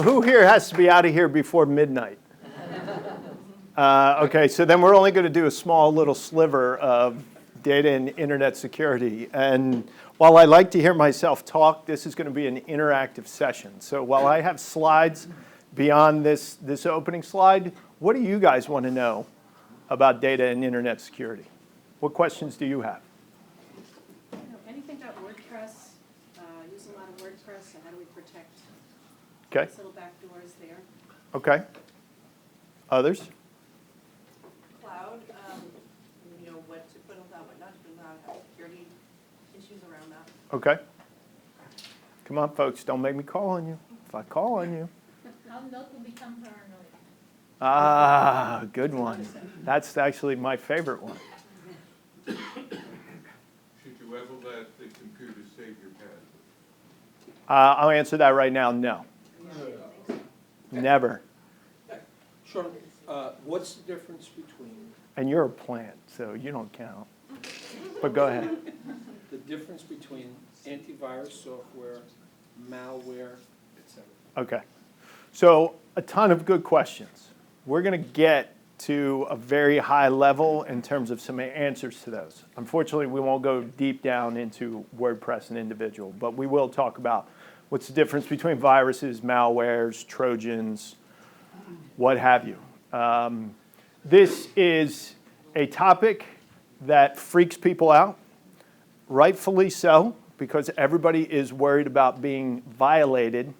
Who here has to be out of here before midnight? Okay, so then we're only going to do a small little sliver of data and internet security. And while I like to hear myself talk, this is going to be an interactive session. So while I have slides beyond this opening slide, what do you guys want to know about data and internet security? What questions do you have? Anything about WordPress, use a lot of WordPress, and how do we protect Okay. these little back doors there? Okay. Others? Cloud, what to put on cloud, what not to put on cloud, have security issues around that. Okay. Come on, folks, don't make me call on you. If I call on you. How not to become paranoid. Ah, good one. That's actually my favorite one. Should you ever let the computer save your password? I'll answer that right now, no. Never. Sean, what's the difference between And you're a plant, so you don't count. But go ahead. the difference between antivirus software, malware, etc.? Okay. So a ton of good questions. We're going to get to a very high level in terms of some answers to those. Unfortunately, we won't go deep down into WordPress and individual, but we will talk about what's the difference between viruses, malwares, Trojans, what have you. This is a topic that freaks people out, rightfully so, because everybody is worried about being violated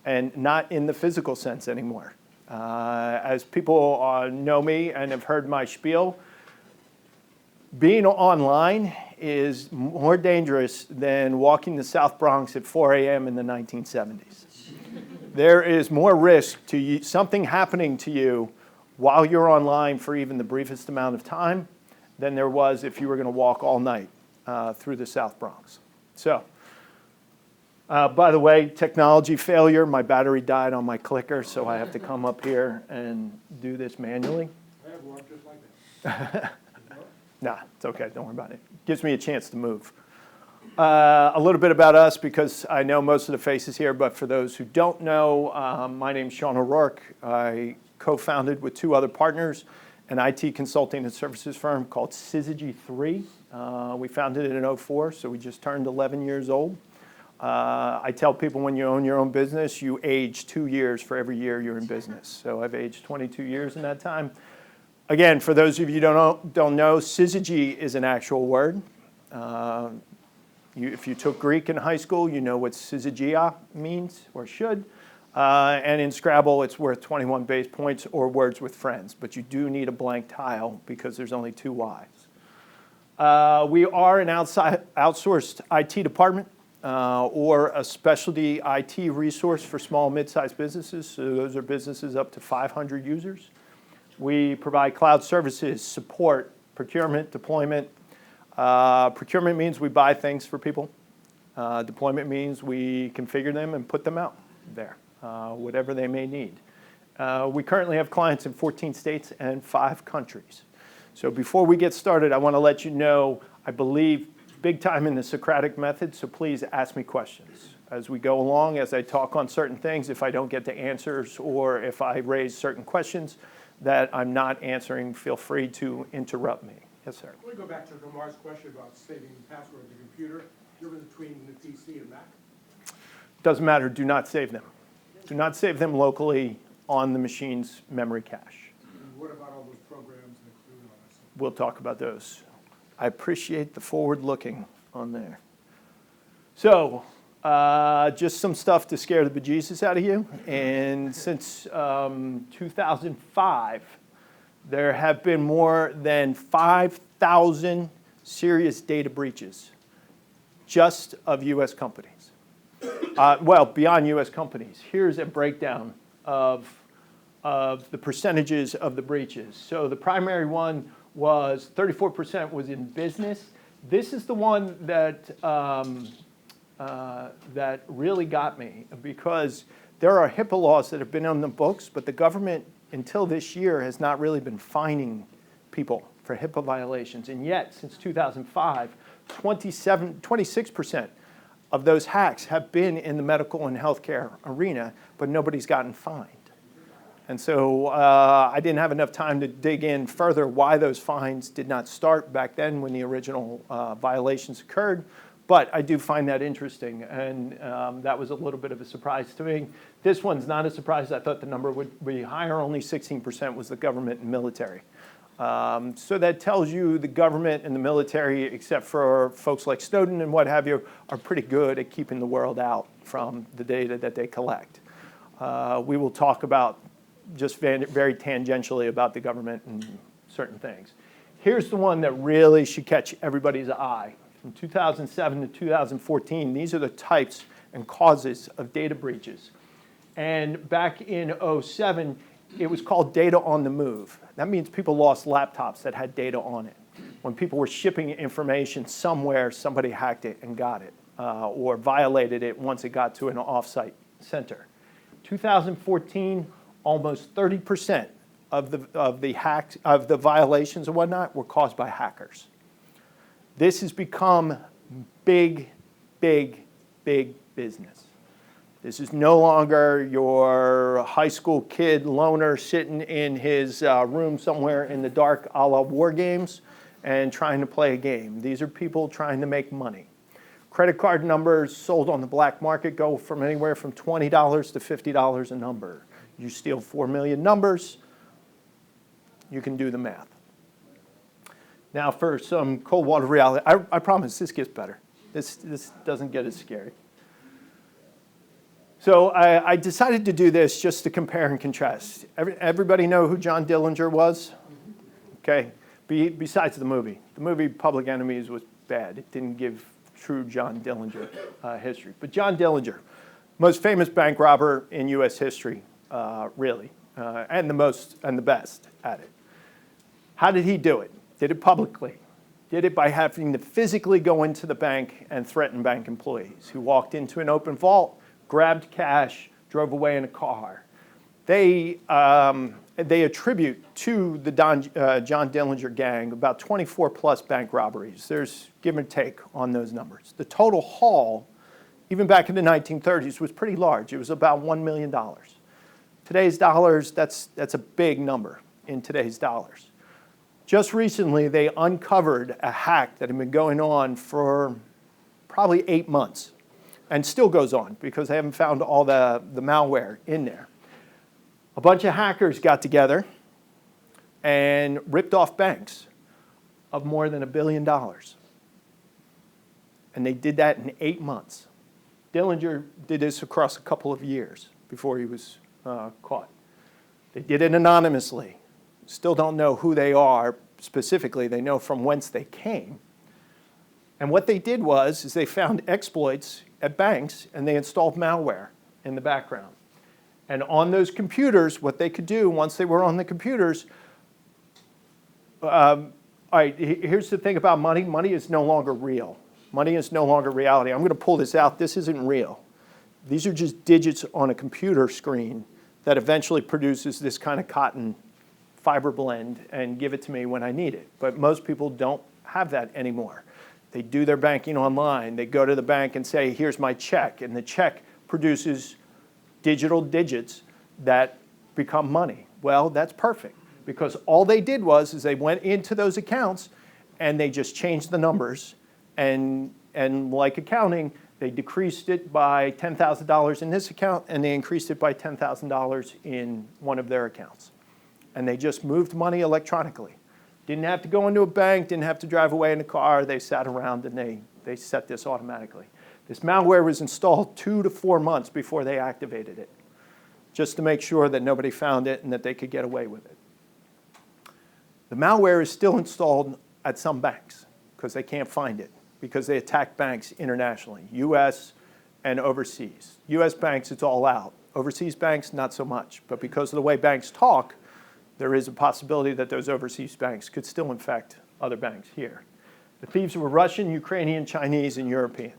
and not in the physical sense anymore. As people know me and have heard my spiel, being online is more dangerous than walking the South Bronx at 4 a.m. in the 1970s. There is more risk to you, something happening to you while you're online for even the briefest amount of time than there was if you were going to walk all night through the South Bronx. So, by the way, technology failure, my battery died on my clicker, so I have to come up here and do this manually. I have one just like that. Nah, it's okay, don't worry about it. Gives me a chance to move. A little bit about us, because I know most of the faces here, but for those who don't know, my name's Sean O'Rourke. I co-founded with two other partners an IT consulting and services firm called Syzygy 3. We founded it in 2004, so we just turned 11 years old. I tell people when you own your own business, you age 2 years for every year you're in business. So I've aged 22 years in that time. Again, for those of you who don't know, syzygy is an actual word. If you took Greek in high school, you know what syzygia means, or should. And in Scrabble, it's worth 21 base points or words with friends. But you do need a blank tile because there's only 2 Y's. We are an outsourced IT department or a specialty IT resource for small, mid-sized businesses. So those are businesses up to 500 users. We provide cloud services, support, procurement, deployment. Procurement means we buy things for people. Deployment means we configure them and put them out there, whatever they may need. We currently have clients in 14 states and 5 countries. So before we get started, I want to let you know, I believe big time in the Socratic method, so please ask me questions. As we go along, as I talk on certain things, if I don't get to answers or if I raise certain questions that I'm not answering, feel free to interrupt me. Yes, sir. Let me go back to Lamar's question about saving the password of the computer. Difference between the PC and Mac? Doesn't matter. Do not save them. Do not save them locally on the machine's memory cache. And what about all those programs included on that? We'll talk about those. I appreciate the forward looking on there. So, just some stuff to scare the bejesus out of you. And since 2005, there have been more than 5,000 serious data breaches just of U.S. companies. Well, beyond U.S. companies. Here's a breakdown of the percentages of the breaches. So the primary one was 34% was in business. This is the one that that really got me, because there are HIPAA laws that have been on the books, but the government until this year has not really been fining people for HIPAA violations. And yet, since 2005, 26% of those hacks have been in the medical and healthcare arena, but nobody's gotten fined. And so I didn't have enough time to dig in further why those fines did not start back then when the original violations occurred. But I do find that interesting, and that was a little bit of a surprise to me. This one's not a surprise. I thought the number would be higher. Only 16% was the government and military. So that tells you the government and the military, except for folks like Snowden and what have you, are pretty good at keeping the world out from the data that they collect. We will talk about just very tangentially about the government and certain things. Here's the one that really should catch everybody's eye. From 2007 to 2014, these are the types and causes of data breaches. And back in 2007, it was called data on the move. That means people lost laptops that had data on it. When people were shipping information somewhere, somebody hacked it and got it, or violated it once it got to an offsite center. 2014, almost 30% of the violations and whatnot were caused by hackers. This has become big, big, big business. This is no longer your high school kid loner sitting in his room somewhere in the dark a la war games and trying to play a game. These are people trying to make money. Credit card numbers sold on the black market go from anywhere from $20 to $50 a number. You steal 4 million numbers, you can do the math. Now for some cold water reality, I promise this gets better. This doesn't get as scary. So I decided to do this just to compare and contrast. Everybody know who John Dillinger was? Okay, besides the movie. The movie Public Enemies was bad. It didn't give true John Dillinger history. But John Dillinger, most famous bank robber in US history, really, and the best at it. How did he do it? Did it publicly. Did it by having to physically go into the bank and threaten bank employees who walked into an open vault, grabbed cash, drove away in a car. They attribute to the John Dillinger gang about 24 plus bank robberies. There's give and take on those numbers. The total haul, even back in the 1930s, was pretty large. It was about $1 million. Today's dollars, that's a big number in today's dollars. Just recently, they uncovered a hack that had been going on for probably 8 months and still goes on because they haven't found all the malware in there. A bunch of hackers got together and ripped off banks of more than $1 billion. And they did that in 8 months. Dillinger did this across a couple of years before he was caught. They did it anonymously. Still don't know who they are specifically. They know from whence they came. And what they did is they found exploits at banks and they installed malware in the background. And on those computers, what they could do once they were on the computers, all right, here's the thing about money. Money is no longer real. Money is no longer reality. I'm going to pull this out. This isn't real. These are just digits on a computer screen that eventually produces this kind of cotton fiber blend and give it to me when I need it. But most people don't have that anymore. They do their banking online. They go to the bank and say, here's my check. And the check produces digital digits that become money. Well, that's perfect because all they did is they went into those accounts and they just changed the numbers. And like accounting, they decreased it by $10,000 in this account and they increased it by $10,000 in one of their accounts. And they just moved money electronically. Didn't have to go into a bank, didn't have to drive away in a car. They sat around and they set this automatically. This malware was installed 2 to 4 months before they activated it, just to make sure that nobody found it and that they could get away with it. The malware is still installed at some banks because they can't find it, because they attack banks internationally, US and overseas. US banks, it's all out. Overseas banks, not so much. But because of the way banks talk, there is a possibility that those overseas banks could still infect other banks here. The thieves were Russian, Ukrainian, Chinese, and European.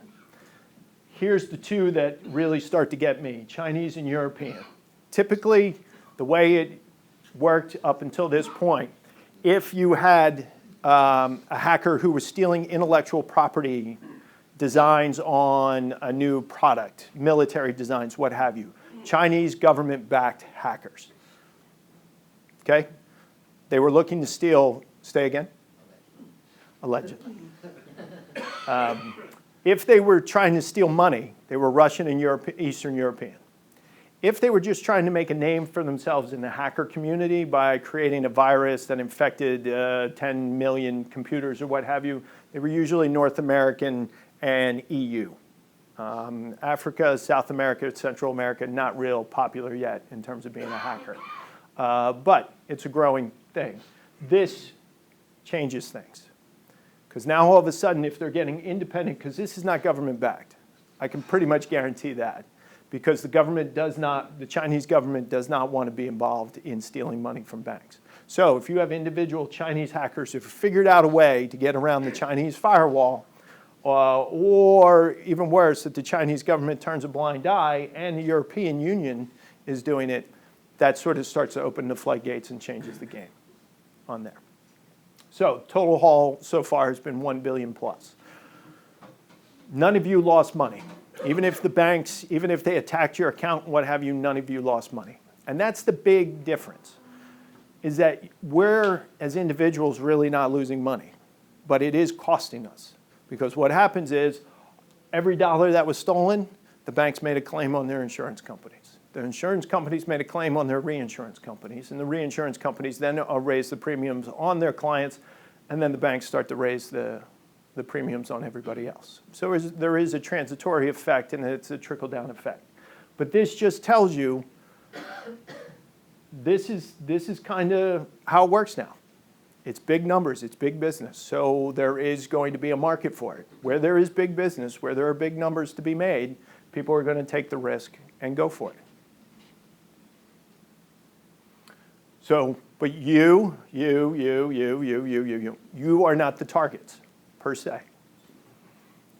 Here's the two that really start to get me, Chinese and European. Typically, the way it worked up until this point, if you had a hacker who was stealing intellectual property designs on a new product, military designs, what have you. Chinese government-backed hackers. Okay? They were looking to steal, stay again? Allegedly. If they were trying to steal money, they were Russian and Eastern European. If they were just trying to make a name for themselves in the hacker community by creating a virus that infected 10 million computers or what have you, they were usually North American and EU. Africa, South America, Central America, not real popular yet in terms of being a hacker. But it's a growing thing. This changes things. Because now all of a sudden, if they're getting independent, because this is not government-backed, I can pretty much guarantee that. Because the Chinese government does not want to be involved in stealing money from banks. So if you have individual Chinese hackers who've figured out a way to get around the Chinese firewall, or even worse, that the Chinese government turns a blind eye and the European Union is doing it, that sort of starts to open the floodgates and changes the game on there. So total haul so far has been 1 billion plus. None of you lost money. Even if the banks, even if they attacked your account and what have you, none of you lost money. And that's the big difference, is that we're, as individuals, really not losing money. But it is costing us. Because what happens is, every dollar that was stolen, the banks made a claim on their insurance companies. The insurance companies made a claim on their reinsurance companies. And the reinsurance companies then raise the premiums on their clients. And then the banks start to raise the premiums on everybody else. So there is a transitory effect, and it's a trickle-down effect. But this just tells you this is kind of how it works now. It's big numbers, it's big business. So there is going to be a market for it. Where there is big business, where there are big numbers to be made, people are going to take the risk and go for it. So, but you are not the targets, per se.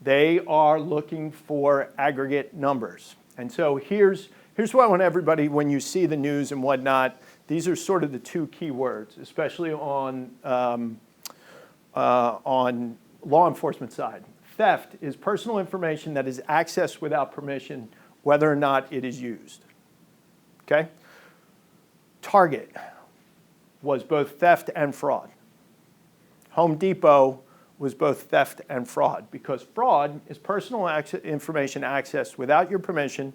They are looking for aggregate numbers. And so here's what I want everybody, when you see the news and whatnot, these are sort of the two key words, especially on law enforcement side. Theft is personal information that is accessed without permission, whether or not it is used. Okay? Target was both theft and fraud. Home Depot was both theft and fraud, because fraud is personal information accessed without your permission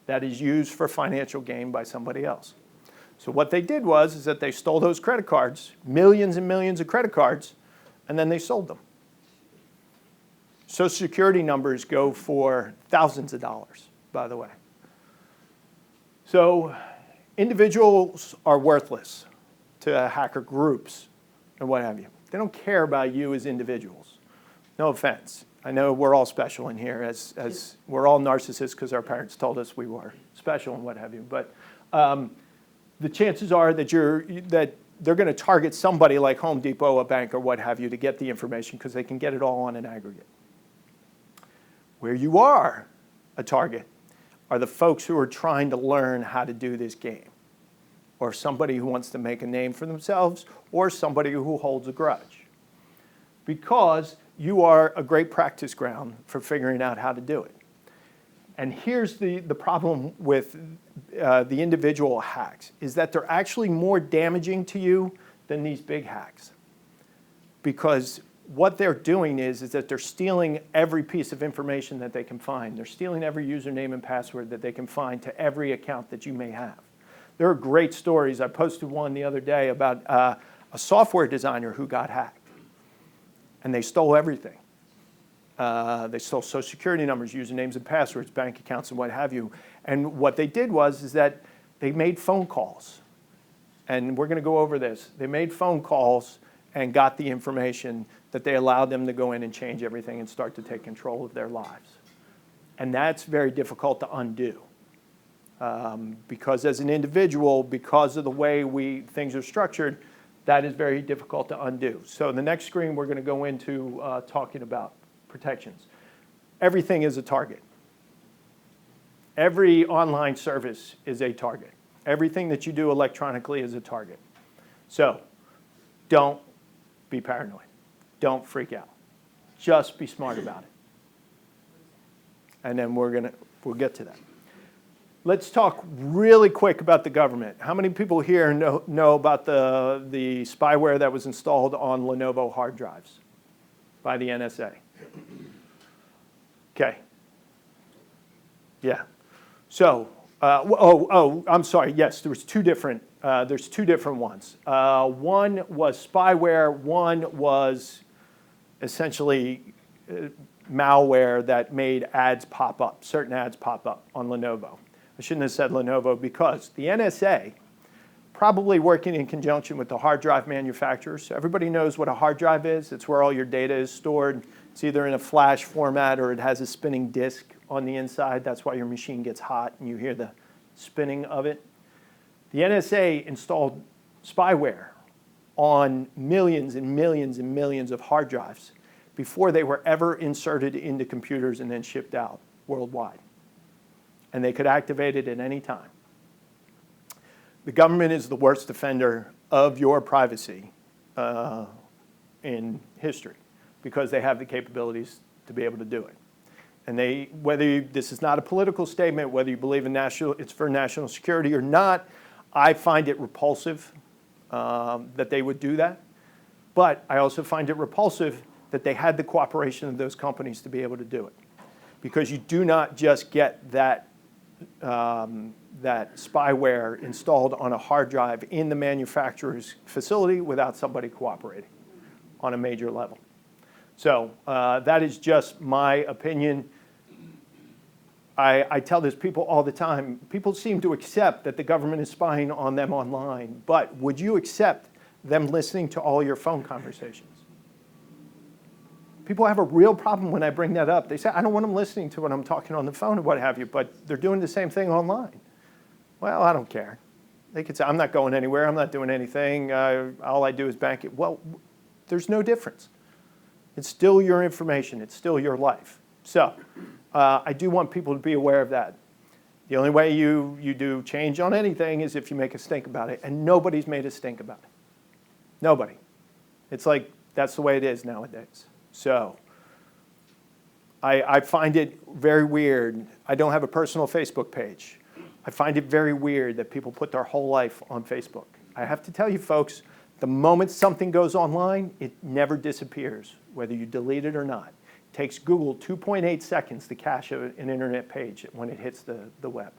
that is used for financial gain by somebody else. So what they did is that they stole those credit cards, millions and millions of credit cards, and then they sold them. Social Security numbers go for thousands of dollars, by the way. So individuals are worthless to hacker groups and what have you. They don't care about you as individuals. No offense. I know we're all special in here, as we're all narcissists because our parents told us we were special and what have you. But the chances are that they're going to target somebody like Home Depot, a bank, or what have you to get the information because they can get it all on an aggregate. Where you are a target are the folks who are trying to learn how to do this game, or somebody who wants to make a name for themselves, or somebody who holds a grudge. Because you are a great practice ground for figuring out how to do it. And here's the problem with the individual hacks, is that they're actually more damaging to you than these big hacks. Because what they're doing is that they're stealing every piece of information that they can find. They're stealing every username and password that they can find to every account that you may have. There are great stories. I posted one the other day about a software designer who got hacked. And they stole everything. They stole social security numbers, usernames and passwords, bank accounts, and what have you. And what they did is that they made phone calls. And we're going to go over this. They made phone calls and got the information that they allowed them to go in and change everything and start to take control of their lives. And that's very difficult to undo. Because as an individual, because of the way things are structured, that is very difficult to undo. So the next screen, we're going to go into talking about protections. Everything is a target. Every online service is a target. Everything that you do electronically is a target. So don't be paranoid. Don't freak out. Just be smart about it. and then we'll get to that. Let's talk really quick about the government. How many people here know about the spyware that was installed on Lenovo hard drives by the NSA? Okay. Yeah. So, I'm sorry. Yes, there's two different ones. One was spyware. One was essentially malware that made ads pop up, certain ads pop up on Lenovo. I shouldn't have said Lenovo because the NSA, probably working in conjunction with the hard drive manufacturers. So everybody knows what a hard drive is. It's where all your data is stored. It's either in a flash format or it has a spinning disk on the inside. That's why your machine gets hot and you hear the spinning of it. The NSA installed spyware on millions and millions and millions of hard drives before they were ever inserted into computers and then shipped out worldwide. And they could activate it at any time. The government is the worst offender of your privacy in history because they have the capabilities to be able to do it. And this is not a political statement, whether you believe it's for national security or not, I find it repulsive that they would do that. But I also find it repulsive that they had the cooperation of those companies to be able to do it. Because you do not just get that spyware installed on a hard drive in the manufacturer's facility without somebody cooperating on a major level. So that is just my opinion. I tell this people all the time. People seem to accept that the government is spying on them online, but would you accept them listening to all your phone conversations? People have a real problem when I bring that up. They say, I don't want them listening to when I'm talking on the phone or what have you, but they're doing the same thing online. Well, I don't care. They could say, I'm not going anywhere. I'm not doing anything. All I do is bank it. Well, there's no difference. It's still your information. It's still your life. So I do want people to be aware of that. The only way you do change on anything is if you make a stink about it, and nobody's made a stink about it. Nobody. It's like that's the way it is nowadays. So I find it very weird. I don't have a personal Facebook page. I find it very weird that people put their whole life on Facebook. I have to tell you, folks, the moment something goes online, it never disappears, whether you delete it or not. It takes Google 2.8 seconds to cache an internet page when it hits the web.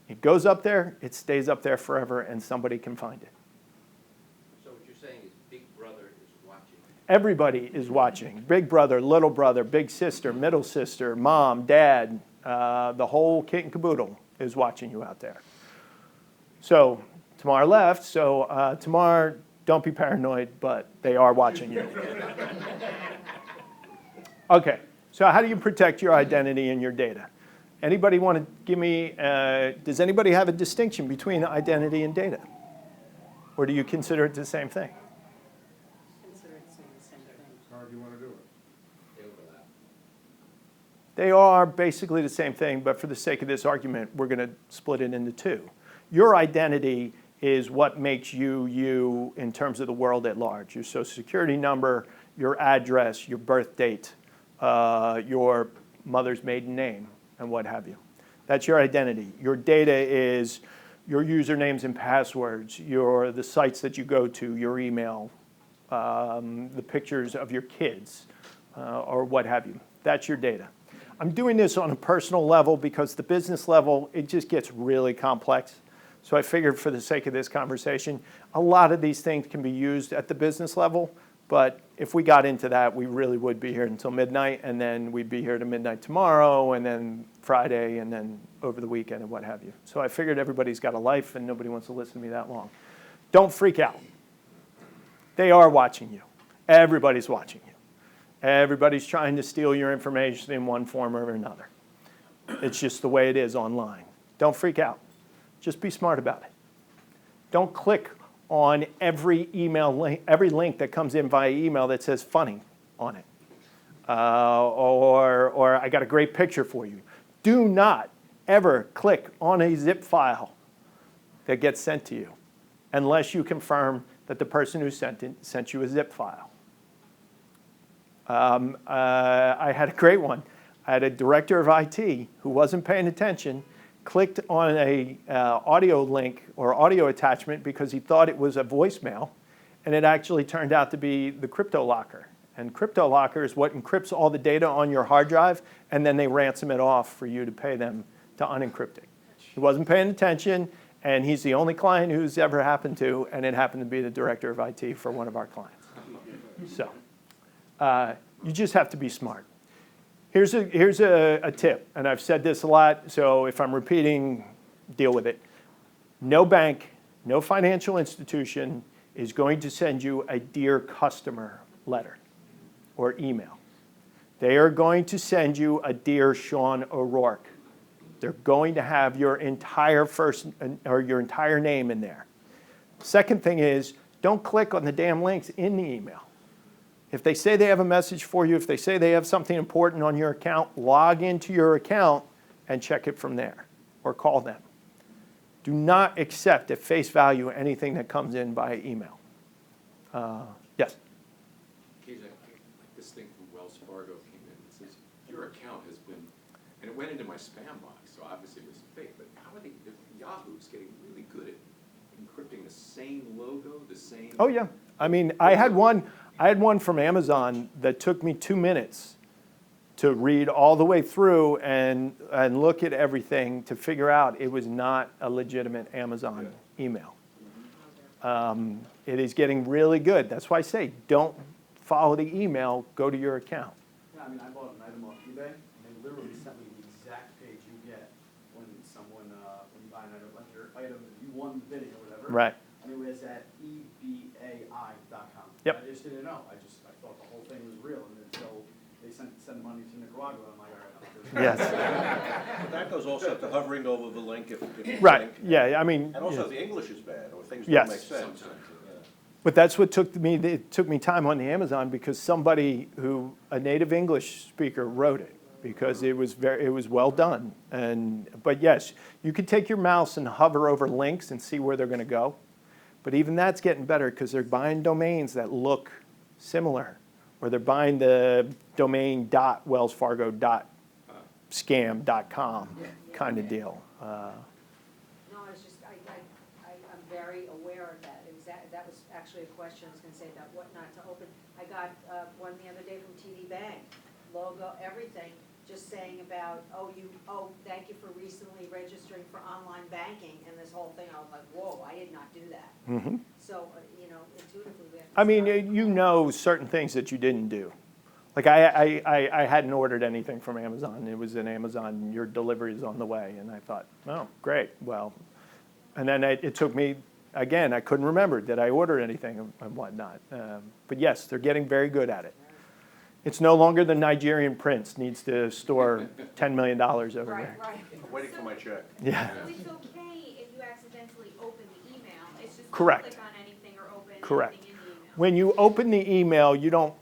It goes up there, it stays up there forever, and somebody can find it. So what you're saying is Big Brother is watching. Everybody is watching. Big brother, little brother, big sister, middle sister, mom, dad, the whole kit and caboodle is watching you out there. So Tamar left, so Tamar, don't be paranoid, but they are watching you. Okay, so how do you protect your identity and your data? Anybody want to give me, does anybody have a distinction between identity and data? Or do you consider it the same thing? Consider it the same thing. How do you want to do it? They overlap. They are basically the same thing, but for the sake of this argument, we're going to split it into two. Your identity is what makes you you in terms of the world at large. Your social security number, your address, your birth date, your mother's maiden name, and what have you. That's your identity. Your data is your usernames and passwords, the sites that you go to, your email, the pictures of your kids, or what have you. That's your data. I'm doing this on a personal level because the business level, it just gets really complex. So I figured for the sake of this conversation, a lot of these things can be used at the business level, but if we got into that, we really would be here until midnight, and then we'd be here to midnight tomorrow, and then Friday, and then over the weekend, and what have you. So I figured everybody's got a life, and nobody wants to listen to me that long. Don't freak out. They are watching you. Everybody's watching you. Everybody's trying to steal your information in one form or another. It's just the way it is online. Don't freak out. Just be smart about it. Don't click on every email link, every link that comes in via email that says funny on it. Or I got a great picture for you. Do not ever click on a zip file that gets sent to you unless you confirm that the person who sent it sent you a zip file. I had a great one. I had a director of IT who wasn't paying attention, clicked on a audio link or audio attachment because he thought it was a voicemail, and it actually turned out to be the crypto locker. And crypto locker is what encrypts all the data on your hard drive, and then they ransom it off for you to pay them to unencrypt it. He wasn't paying attention, and he's the only client who's ever happened to, and it happened to be the director of IT for one of our clients. So you just have to be smart. Here's a tip, and I've said this a lot, so if I'm repeating, deal with it. No bank, no financial institution is going to send you a Dear Customer letter or email. They are going to send you a Dear Sean O'Rourke. They're going to have your entire your entire name in there. Second thing is, don't click on the damn links in the email. If they say they have a message for you, if they say they have something important on your account, log into your account and check it from there or call them. Do not accept at face value anything that comes in by email. Yes? Occasionally, like this thing from Wells Fargo came in. It says, your account has been, and it went into my spam box, so obviously it was fake. But how are they, Yahoo's getting really good at encrypting the same logo, the same. Oh, yeah. I mean, I had one from Amazon that took me 2 minutes to read all the way through and look at everything to figure out it was not a legitimate Amazon email. It is getting really good. That's why I say don't follow the email, go to your account. Yeah, I mean, I bought an item off eBay, and they literally sent me the exact page you get when someone, when you buy an item, like your item, you won the bidding or whatever. Right. And it was at ebai.com. Yep. I just didn't know. I thought the whole thing was real, and until they send money to Nicaragua, I'm like, all right, Yes. But that goes also to hovering over the link if you Right. think. Yeah. I mean. And also yeah. the English is bad, or things Yes. don't make sense. Sometimes. But that's what it took me time on the Amazon because somebody a native English speaker wrote it because it was well done. But yes, you could take your mouse and hover over links and see where they're going to go. But even that's getting better because they're buying domains that look similar, or they're buying the domain .wellsfargo.scam.com kind of deal. No, it's just, I'm very aware of that. That was actually a question I was gonna say about what not to open. I got one the other day from TD Bank, logo, everything, just saying about, thank you for recently registering for online banking, and this whole thing, I was like, whoa, I did not do that. Mm-hmm. So, intuitively, we have to. I mean, you know certain things that you didn't do. Like I hadn't ordered anything from Amazon. It was in Amazon, your delivery is on the way. And I thought, oh, great. Well, and then it took me, again, I couldn't remember, did I order anything and whatnot. But yes, they're getting very good at it. It's no longer the Nigerian prince needs to store $10 million over there. Right. I'm waiting for my check. Yeah. So it's okay if you accidentally open the email, it's just don't Correct. click on anything or open Correct. anything in the email. When you open the email, you don't,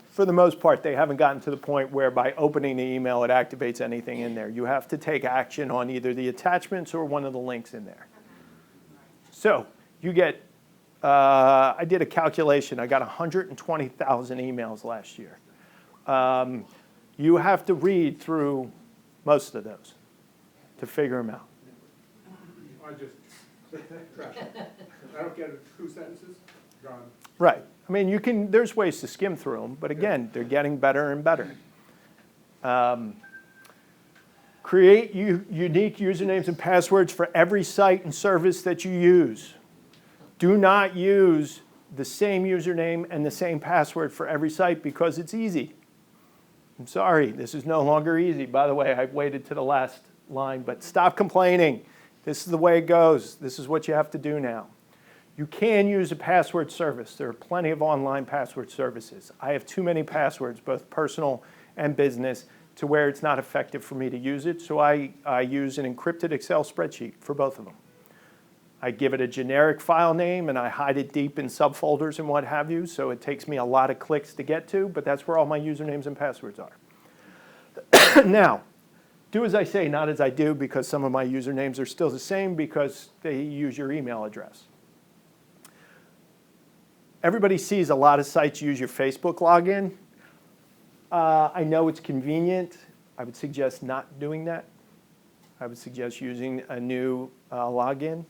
for the most part, they haven't gotten to the point where by opening the email, it activates anything in there. You have to take action on either the attachments or one of the links in there. So you get, I did a calculation. I got 120,000 emails last year. You have to read through most of those to figure them out. I just, trash it. I don't get it, 2 sentences, gone. Right. I mean, there's ways to skim through them, but again, they're getting better and better. Create unique usernames and passwords for every site and service that you use. Do not use the same username and the same password for every site because it's easy. I'm sorry, this is no longer easy. By the way, I waited to the last line, but stop complaining. This is the way it goes. This is what you have to do now. You can use a password service. There are plenty of online password services. I have too many passwords, both personal and business, to where it's not effective for me to use it, so I use an encrypted Excel spreadsheet for both of them. I give it a generic file name, and I hide it deep in subfolders and what have you, so it takes me a lot of clicks to get to, but that's where all my usernames and passwords are. Now, do as I say, not as I do, because some of my usernames are still the same because they use your email address. Everybody sees a lot of sites use your Facebook login. I know it's convenient. I would suggest not doing that. I would suggest using a new login.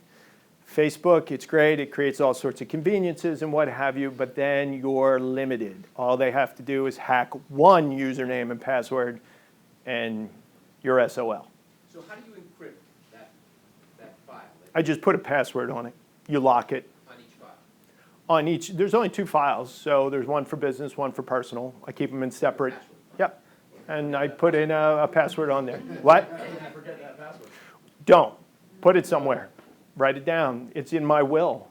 Facebook, it's great. It creates all sorts of conveniences and what have you, but then you're limited. All they have to do is hack one username and password, and you're SOL. So how do you encrypt that file I just put a password on it. You lock it. on each file? On each, there's only 2 files, so there's one for business, one for personal. I keep them in separate. Yep. And I put in a password on there. What? I forget that password. Don't. Put it somewhere. Write it down. It's in my will.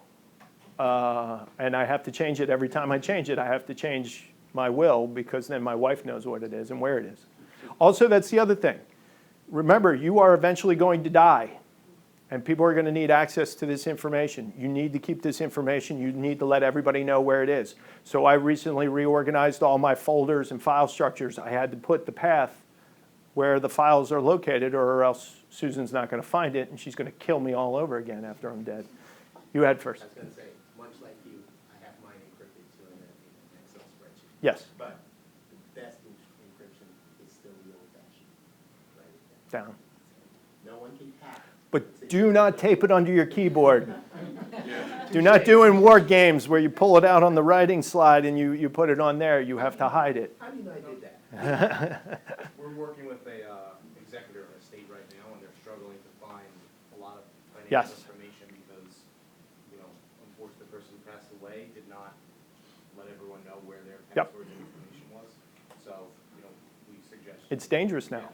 And I have to change it every time I change it. I have to change my will because then my wife knows what it is and where it is. Also, that's the other thing. Remember, you are eventually going to die. And people are going to need access to this information. You need to keep this information. You need to let everybody know where it is. So I recently reorganized all my folders and file structures. I had to put the path where the files are located, or else Susan's not going to find it, and she's going to kill me all over again after I'm dead. You had first. I was gonna say, much like you, I have mine encrypted to an Excel spreadsheet. Yes, But the best encryption is still the old-fashioned, write it down. No one can hack. But do not tape it under your keyboard. Do not do in war games where you pull it out on the writing slide and you put it on there. You have to hide it. How do you know I did that? We're working with a executor of a state right now, and they're struggling to find a lot of Yes. financial information because, unfortunately, the person who passed away did not let everyone know where their Yep. password and information was. So, we suggest. It's dangerous now.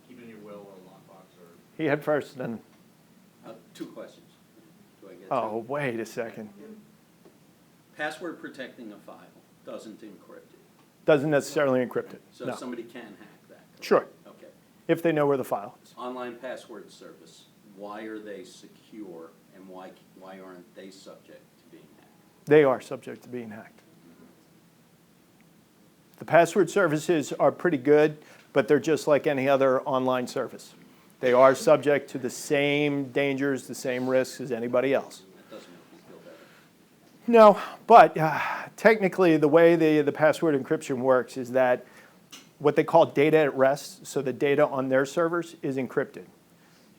Keep it in your will or lockbox or. He had first, then, 2 questions. Do I get oh, wait a second. Password protecting a file doesn't encrypt it. Doesn't necessarily encrypt it. So No. somebody can hack that. correct? Sure, Okay. if they know where the file is. Online password service, why are they secure and why aren't they subject to being hacked? They are subject to being hacked. The password services are pretty good, but they're just like any other online service. They are subject to the same dangers, the same risks as anybody else. That doesn't make me feel better. No, but technically the way the password encryption works is that what they call data at rest, so the data on their servers is encrypted.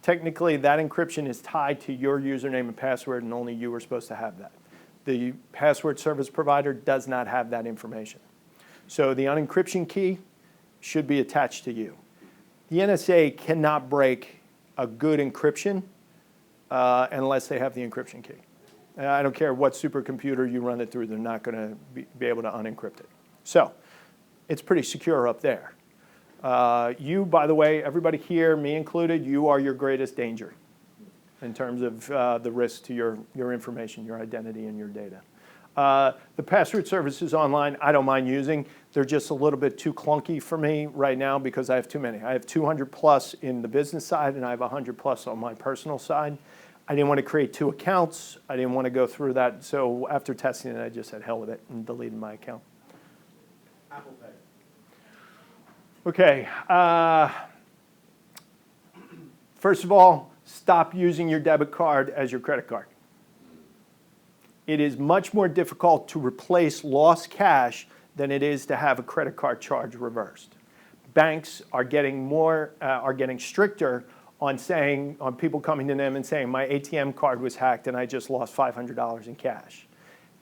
Technically, that encryption is tied to your username and password, and only you are supposed to have that. The password service provider does not have that information. So the unencryption key should be attached to you. The NSA cannot break a good encryption unless they have the encryption key. I don't care what supercomputer you run it through, they're not going to be able to unencrypt it. So it's pretty secure up there. You, by the way, everybody here, me included, you are your greatest danger in terms of the risk to your information, your identity, and your data. The password services online, I don't mind using. They're just a little bit too clunky for me right now because I have too many. I have 200 plus in the business side and I have 100 plus on my personal side. I didn't want to create 2 accounts. I didn't want to go through that. So after testing it, I just said hell with it and deleted my account. Apple Pay. Okay. First of all, stop using your debit card as your credit card. It is much more difficult to replace lost cash than it is to have a credit card charge reversed. Banks are getting stricter on people coming to them and saying, my ATM card was hacked and I just lost $500 in cash.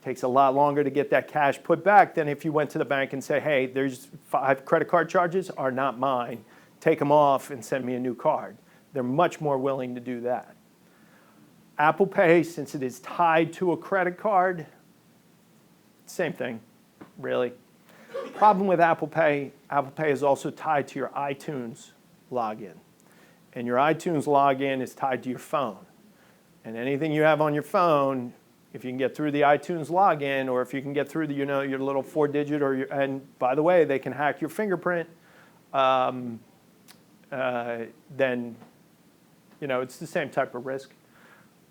It takes a lot longer to get that cash put back than if you went to the bank and say, hey, there's 5 credit card charges are not mine. Take them off and send me a new card. They're much more willing to do that. Apple Pay, since it is tied to a credit card, same thing, really. Problem with Apple Pay is also tied to your iTunes login. And your iTunes login is tied to your phone. And anything you have on your phone, if you can get through the iTunes login, or if you can get through your little 4-digit, and by the way, they can hack your fingerprint, then it's the same type of risk.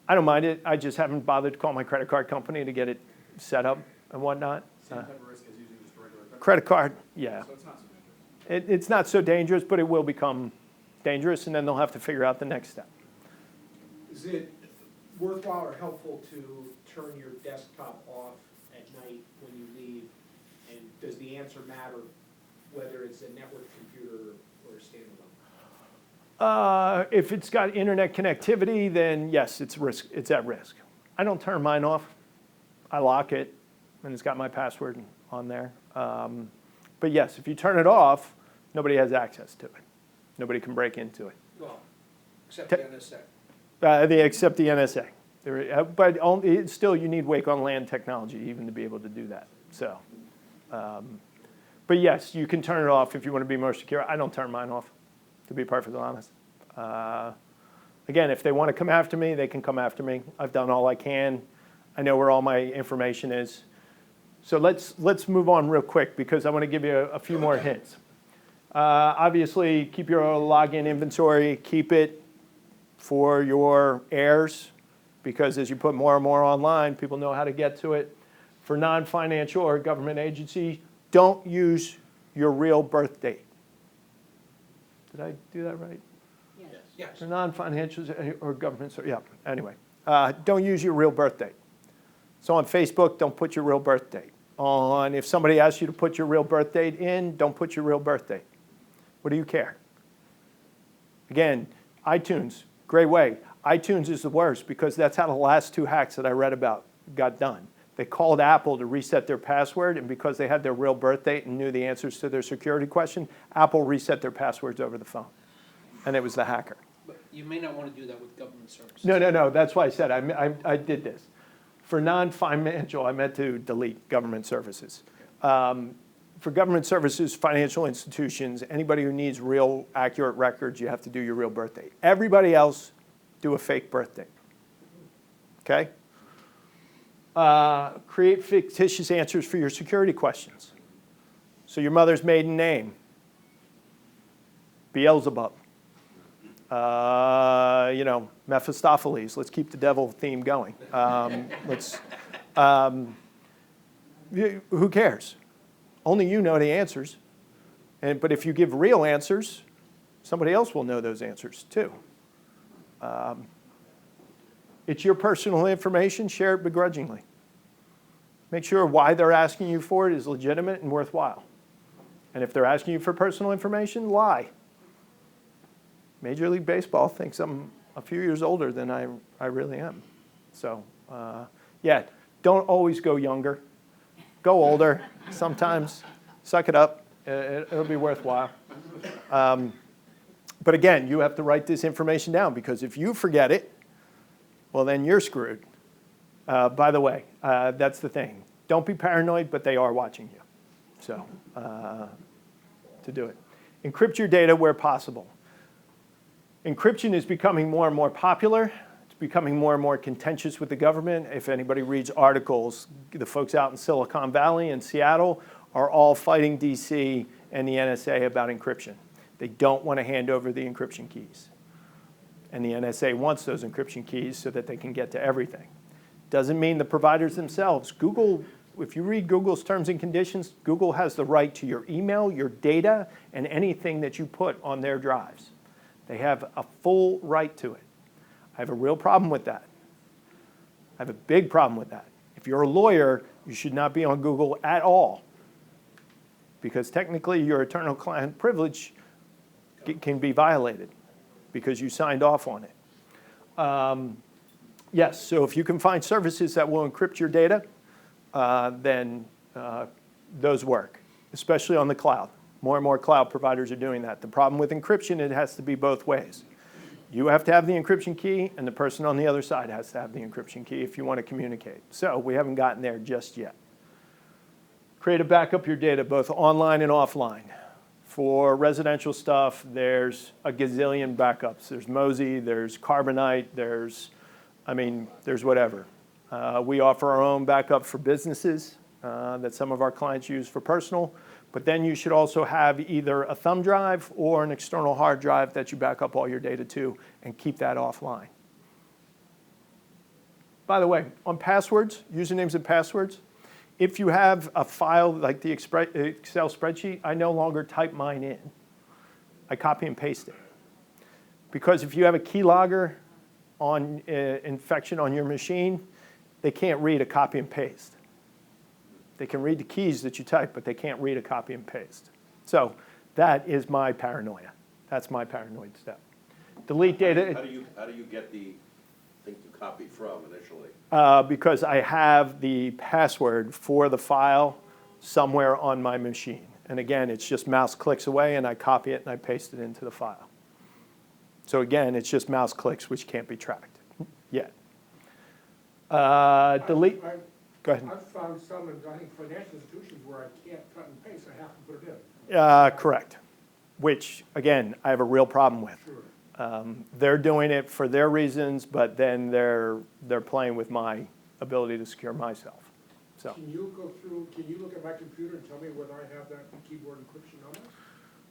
I don't mind it. I just haven't bothered to call my credit card company to get it set up and whatnot. Same type of risk as using just a regular Credit card, yeah. So it's not so dangerous. It's not so dangerous, but it will become dangerous, and then they'll have to figure out the next step. Is it worthwhile or helpful to turn your desktop off at night when you leave? And does the answer matter whether it's a network computer or standalone? If it's got internet connectivity, then yes, it's at risk. I don't turn mine off. I lock it, and it's got my password on there. But yes, if you turn it off, nobody has access to it. Nobody can break into it. Well, except the NSA. Except the NSA. But still, you need wake on LAN technology even to be able to do that. So, but yes, you can turn it off if you want to be more secure. I don't turn mine off, to be perfectly honest. Again, if they want to come after me, they can come after me. I've done all I can. I know where all my information is. So let's move on real quick because I want to give you a few more hints. Obviously, keep your login inventory. Keep it for your heirs because as you put more and more online, people know how to get to it. For non-financial or government agency, don't use your real birth date. Did I do that right? Yes. For non-financial or government, yeah, anyway. Don't use your real birth date. So on Facebook, don't put your real birth date. If somebody asks you to put your real birth date in, don't put your real birth date. What do you care? Again, iTunes, great way. iTunes is the worst because that's how the last 2 hacks that I read about got done. They called Apple to reset their password, and because they had their real birth date and knew the answers to their security question, Apple reset their passwords over the phone. And it was the hacker. But you may not want to do that with government services. No. That's why I said I did this. For non-financial, I meant to delete government services. For government services, financial institutions, anybody who needs real accurate records, you have to do your real birth date. Everybody else, do a fake birth date. Okay? Create fictitious answers for your security questions. So your mother's maiden name, Beelzebub. Mephistopheles. Let's keep the devil theme going. Who cares? Only you know the answers. But if you give real answers, somebody else will know those answers too. It's your personal information. Share it begrudgingly. Make sure why they're asking you for it is legitimate and worthwhile. And if they're asking you for personal information, lie. Major League Baseball thinks I'm a few years older than I really am. So, don't always go younger. Go older sometimes. Suck it up. It'll be worthwhile. But again, you have to write this information down because if you forget it, well, then you're screwed. By the way, that's the thing. Don't be paranoid, but they are watching you. So, to do it. Encrypt your data where possible. Encryption is becoming more and more popular. It's becoming more and more contentious with the government. If anybody reads articles, the folks out in Silicon Valley and Seattle are all fighting DC and the NSA about encryption. They don't want to hand over the encryption keys. And the NSA wants those encryption keys so that they can get to everything. Doesn't mean the providers themselves. Google, if you read Google's terms and conditions, Google has the right to your email, your data, and anything that you put on their drives. They have a full right to it. I have a real problem with that. I have a big problem with that. If you're a lawyer, you should not be on Google at all because technically your eternal client privilege can be violated because you signed off on it. Yes, so if you can find services that will encrypt your data, then those work, especially on the cloud. More and more cloud providers are doing that. The problem with encryption, it has to be both ways. You have to have the encryption key, and the person on the other side has to have the encryption key if you want to communicate. So we haven't gotten there just yet. Create a backup of your data, both online and offline. For residential stuff, there's a gazillion backups. There's Mozy, there's Carbonite, there's whatever. We offer our own backup for businesses that some of our clients use for personal. But then you should also have either a thumb drive or an external hard drive that you back up all your data to and keep that offline. By the way, on passwords, usernames and passwords, if you have a file like the Excel spreadsheet, I no longer type mine in. I copy and paste it. Because if you have a keylogger on infection on your machine, they can't read a copy and paste. They can read the keys that you type, but they can't read a copy and paste. So that is my paranoia. That's my paranoid step. Delete data. How do you get the thing to copy from initially? Because I have the password for the file somewhere on my machine. And again, it's just mouse clicks away, and I copy it and I paste it into the file. So again, it's just mouse clicks, which can't be tracked yet. Delete. Go ahead. I've found some, I think, financial institutions where I can't cut and paste, I have to put it in. Correct. Which, again, I have a real problem with. Sure. They're doing it for their reasons, but then they're playing with my ability to secure myself. So. Can you look at my computer and tell me whether I have that keyboard encryption on it?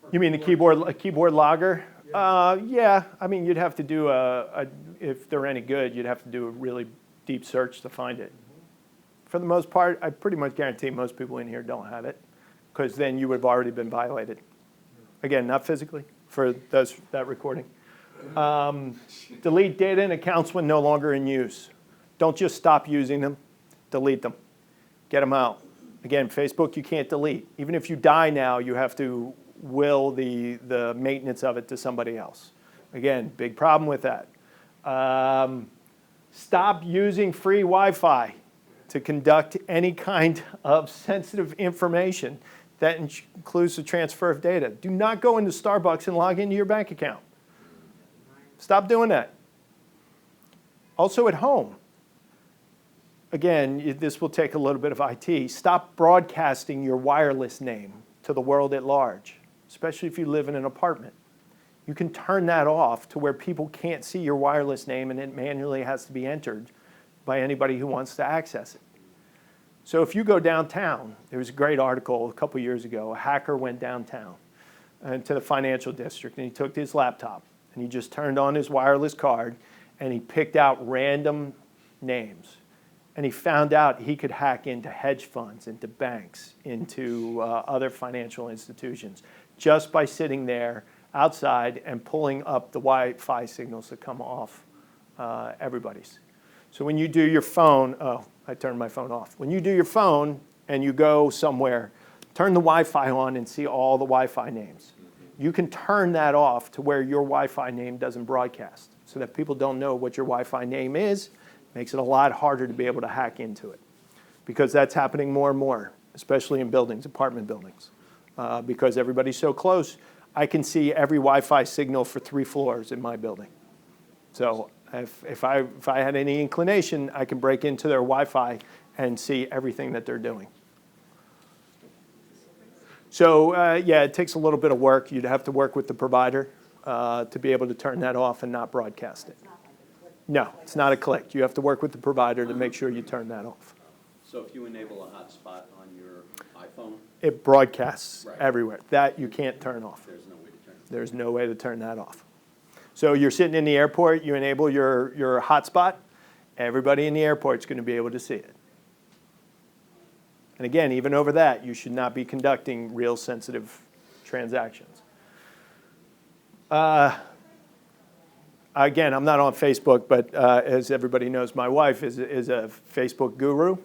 Or You mean the keyboard logger? Yeah. I mean, you'd have to do if they're any good, you'd have to do a really deep search to find it. For the most part, I pretty much guarantee most people in here don't have it, because then you would have already been violated. Again, not physically, for that recording. Delete data and accounts when no longer in use. Don't just stop using them, delete them. Get them out. Again, Facebook you can't delete. Even if you die now, you have to will the maintenance of it to somebody else. Again, big problem with that. Stop using free Wi-Fi to conduct any kind of sensitive information that includes the transfer of data. Do not go into Starbucks and log into your bank account. Stop doing that. Also at home. Again, this will take a little bit of IT. Stop broadcasting your wireless name to the world at large, especially if you live in an apartment. You can turn that off to where people can't see your wireless name, and it manually has to be entered by anybody who wants to access it. So if you go downtown, there was a great article a couple years ago. A hacker went downtown to the financial district, and he took his laptop, and he just turned on his wireless card, and he picked out random names. And he found out he could hack into hedge funds, into banks, into other financial institutions, just by sitting there outside and pulling up the Wi-Fi signals that come off everybody's. So when you do your phone, I turned my phone off. When you do your phone and you go somewhere, turn the Wi-Fi on and see all the Wi-Fi names. You can turn that off to where your Wi-Fi name doesn't broadcast, so that people don't know what your Wi-Fi name is. Makes it a lot harder to be able to hack into it, because that's happening more and more, especially in buildings, apartment buildings. Because everybody's so close, I can see every Wi-Fi signal for 3 floors in my building. So if I had any inclination, I can break into their Wi-Fi and see everything that they're doing. So yeah, it takes a little bit of work. You'd have to work with the provider to be able to turn that off and not broadcast it. No, it's not a click. You have to work with the provider to make sure you turn that off. So if you enable a hotspot on your iPhone? It broadcasts Right. everywhere. That you can't turn off. There's no way to turn it. There's no way to turn that off. So you're sitting in the airport, you enable your hotspot, everybody in the airport's going to be able to see it. And again, even over that, you should not be conducting real sensitive transactions. Again, I'm not on Facebook, but as everybody knows, my wife is a Facebook guru.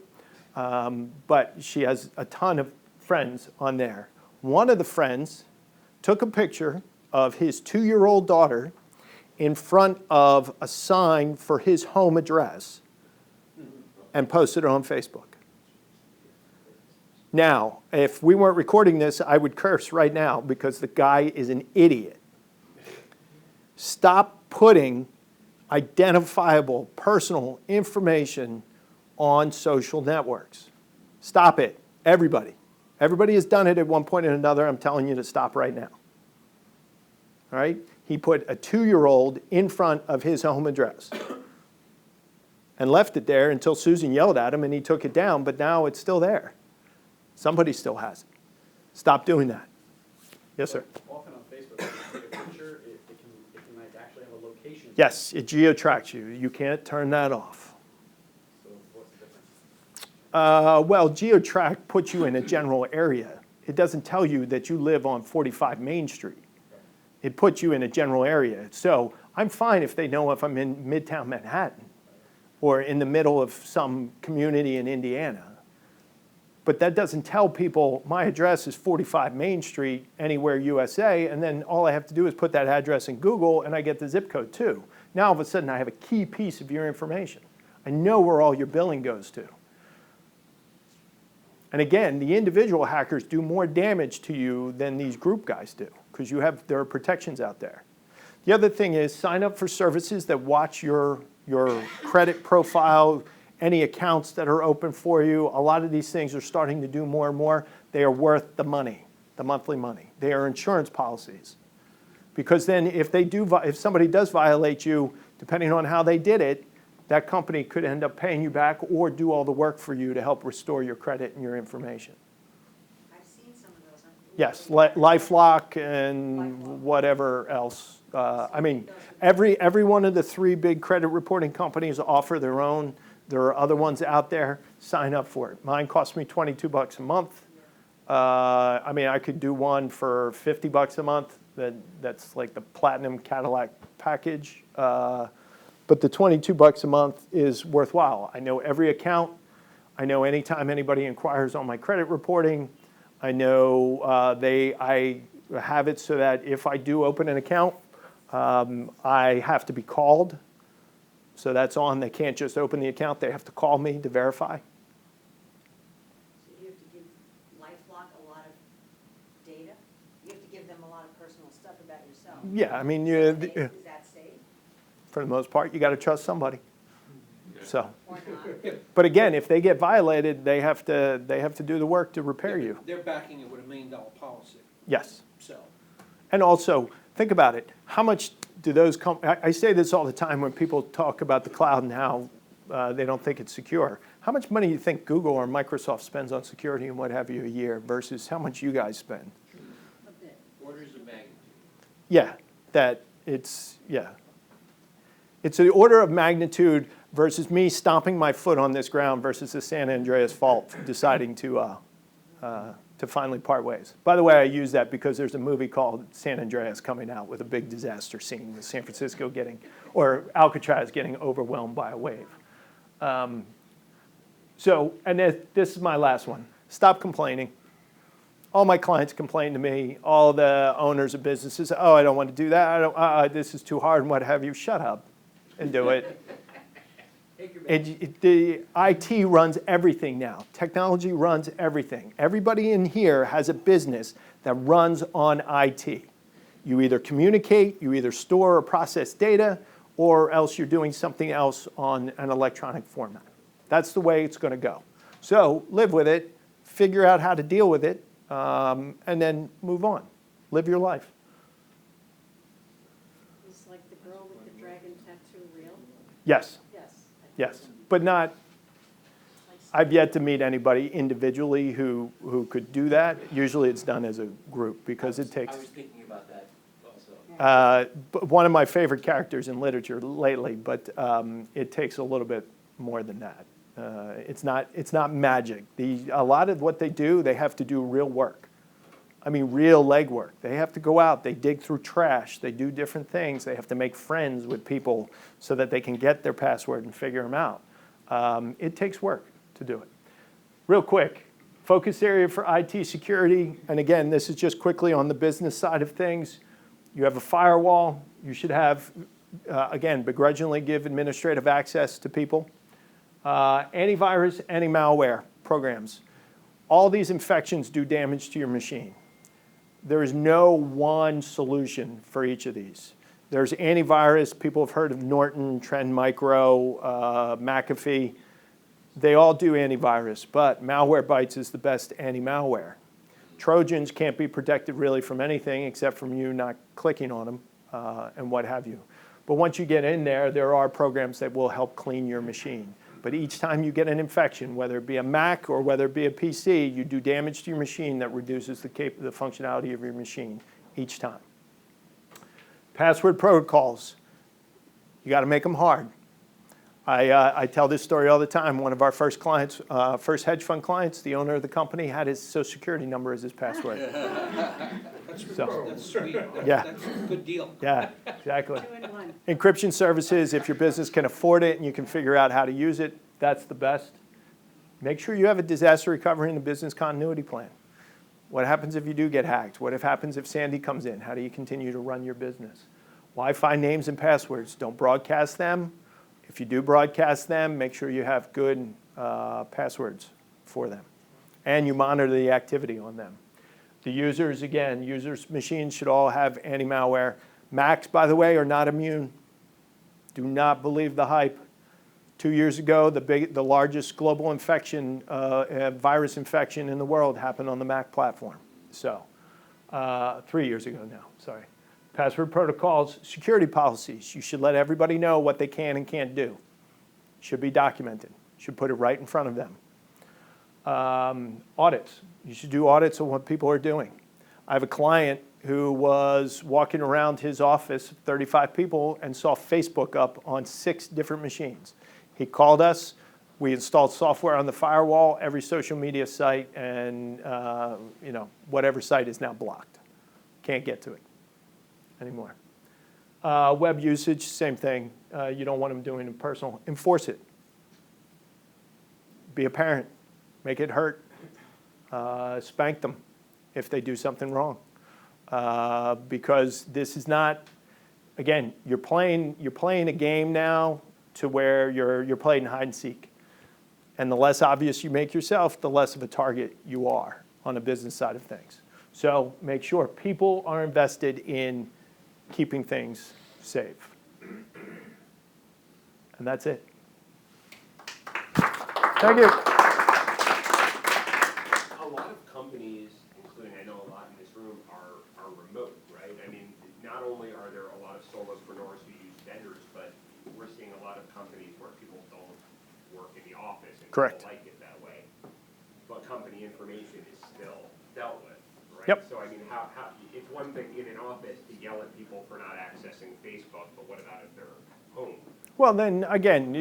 But she has a ton of friends on there. One of the friends took a picture of his 2-year-old daughter in front of a sign for his home address and posted it on Facebook. Now, if we weren't recording this, I would curse right now, because the guy is an idiot. Stop putting identifiable personal information on social networks. Stop it, everybody. Everybody has done it at one point or another. I'm telling you to stop right now. All right? He put a 2-year-old in front of his home address and left it there until Susan yelled at him and he took it down, but now it's still there. Somebody still has it. Stop doing that. Yes, sir? Often on Facebook, if you take a picture, it can like actually have a location. Yes, it geo-tracks you. You can't turn that off. So what's the difference? Well, GeoTrack puts you in a general area. It doesn't tell you that you live on 45 Main Street. It puts you in a general area. So I'm fine if they know if I'm in Midtown Manhattan or in the middle of some community in Indiana. But that doesn't tell people my address is 45 Main Street, anywhere USA, and then all I have to do is put that address in Google and I get the zip code too. Now all of a sudden I have a key piece of your information. I know where all your billing goes to. And again, the individual hackers do more damage to you than these group guys do, because there are protections out there. The other thing is sign up for services that watch your credit profile, any accounts that are open for you. A lot of these things are starting to do more and more. They are worth the money, the monthly money. They are insurance policies. Because then if somebody does violate you, depending on how they did it, that company could end up paying you back or do all the work for you to help restore your credit and your information. I've seen some of those. Yes, LifeLock and whatever else. I mean, every one of the 3 big credit reporting companies offer their own. There are other ones out there. Sign up for it. Mine costs me $22 a month. I mean, I could do one for $50 a month. That's like the Platinum Cadillac package. But the $22 a month is worthwhile. I know every account. I know anytime anybody inquires on my credit reporting. I know I have it so that if I do open an account, I have to be called. So that's on. They can't just open the account. They have to call me to verify. So you have to give LifeLock a lot of data? You have to give them a lot of personal stuff about yourself? Yeah, I mean, Is that safe? for the most part, you got to trust somebody. So, Or not? but again, if they get violated, they have to do the work to repair you. They're backing it with $1 million policy, Yes. so. And also, think about it. How much do those I say this all the time when people talk about the cloud and how they don't think it's secure. How much money do you think Google or Microsoft spends on security and what have you a year versus how much you guys spend? A bit. Orders of magnitude. Yeah, It's the order of magnitude versus me stomping my foot on this ground versus the San Andreas Fault deciding to finally part ways. By the way, I use that because there's a movie called San Andreas coming out with a big disaster scene with San Francisco or Alcatraz getting overwhelmed by a wave. And this is my last one. Stop complaining. All my clients complain to me. All the owners of businesses, oh, I don't want to do that. This is too hard and what have you. Shut up and do it. The IT runs everything now. Technology runs everything. Everybody in here has a business that runs on IT. You either communicate, you either store or process data, or else you're doing something else on an electronic format. That's the way it's going to go. So live with it, figure out how to deal with it, and then move on. Live your life. Is like the girl with the dragon tattoo real? Yes. Yes. Yes, but not, I've yet to meet anybody individually who could do that. Usually it's done as a group because it takes. I was thinking about that also. One of my favorite characters in literature lately, but it takes a little bit more than that. It's not magic. A lot of what they do, they have to do real work. I mean, real legwork. They have to go out, they dig through trash, they do different things, they have to make friends with people so that they can get their password and figure them out. It takes work to do it. Real quick, focus area for IT security, and again, this is just quickly on the business side of things. You have a firewall, you should have, again, begrudgingly give administrative access to people. Antivirus, anti-malware programs. All these infections do damage to your machine. There is no one solution for each of these. There's antivirus. People have heard of Norton, Trend Micro, McAfee. They all do antivirus, but Malwarebytes is the best anti-malware. Trojans can't be protected really from anything except from you not clicking on them and what have you. But once you get in there, there are programs that will help clean your machine. But each time you get an infection, whether it be a Mac or whether it be a PC, you do damage to your machine that reduces the functionality of your machine each time. Password protocols, you got to make them hard. I tell this story all the time. One of our first clients, first hedge fund clients, the owner of the company had his social security number as his password. That's sweet. Yeah. That's a good deal. Yeah, exactly. 2-in-1. Encryption services, if your business can afford it and you can figure out how to use it, that's the best. Make sure you have a disaster recovery and a business continuity plan. What happens if you do get hacked? What happens if Sandy comes in? How do you continue to run your business? Wi-Fi names and passwords, don't broadcast them. If you do broadcast them, make sure you have good passwords for them. And you monitor the activity on them. The users, again, users' machines should all have anti-malware. Macs, by the way, are not immune. Do not believe the hype. 2 years ago, the largest global infection, virus infection in the world happened on the Mac platform. So, 3 years ago now, sorry. Password protocols, security policies. You should let everybody know what they can and can't do. Should be documented. Should put it right in front of them. Audits. You should do audits of what people are doing. I have a client who was walking around his office, 35 people, and saw Facebook up on 6 different machines. He called us. We installed software on the firewall, every social media site, and whatever site is now blocked. Can't get to it anymore. Web usage, same thing. You don't want them doing it personal. Enforce it. Be a parent. Make it hurt. Spank them if they do something wrong. Because this is not, again, you're playing a game now to where you're playing hide and seek. And the less obvious you make yourself, the less of a target you are on the business side of things. So make sure people are invested in keeping things safe. And that's it. Thank you. A lot of companies, including I know a lot in this room, are remote, right? I mean, not only are there a lot of solopreneurs who use vendors, but we're seeing a lot of companies where people don't work in the office and Correct. people like it that way. But company information is still dealt with, right? Yep. So I mean, how it's one thing in an office to yell at people for not accessing Facebook, but what about if they're home? Well, then again,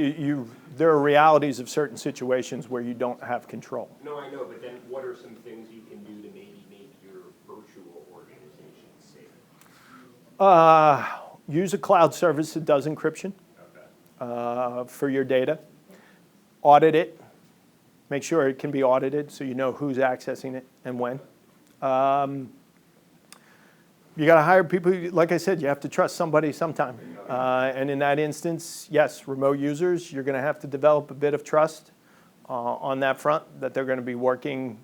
there are realities of certain situations where you don't have control. No, I know, but then what are some things you can do to maybe make your virtual organization safe? Use a cloud service that does encryption Okay. for your data. Audit it. Make sure it can be audited so you know who's accessing it and when. You got to hire people, like I said, you have to trust somebody sometime. And in that instance, yes, remote users, you're going to have to develop a bit of trust on that front, that they're going to be working.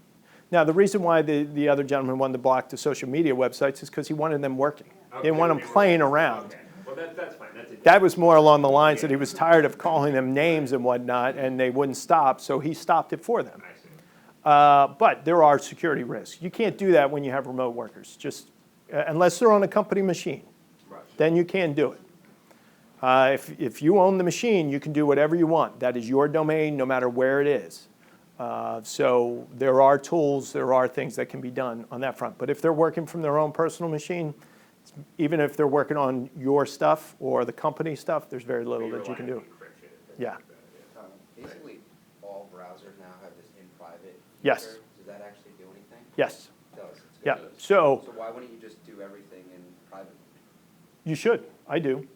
Now, the reason why the other gentleman wanted to block the social media websites is because he wanted them working. He didn't want them playing around. Okay. Well, that's fine. That's a That was more along the lines that he was tired of calling them names and whatnot, and they wouldn't stop, so he stopped it for them. I see. But there are security risks. You can't do that when you have remote workers, just unless they're on a company machine. Right. Then you can do it. If you own the machine, you can do whatever you want. That is your domain, no matter where it is. So there are tools, there are things that can be done on that front. But if they're working from their own personal machine, even if they're working on your stuff or the company stuff, there's very little that you can do. Encryption and things Yeah. like that, yeah. Basically, all browsers now have this in private Yes. feature. Does that actually do anything? Yes. It does. It's Yeah. good. So So why wouldn't you just do everything in private? you should. I do.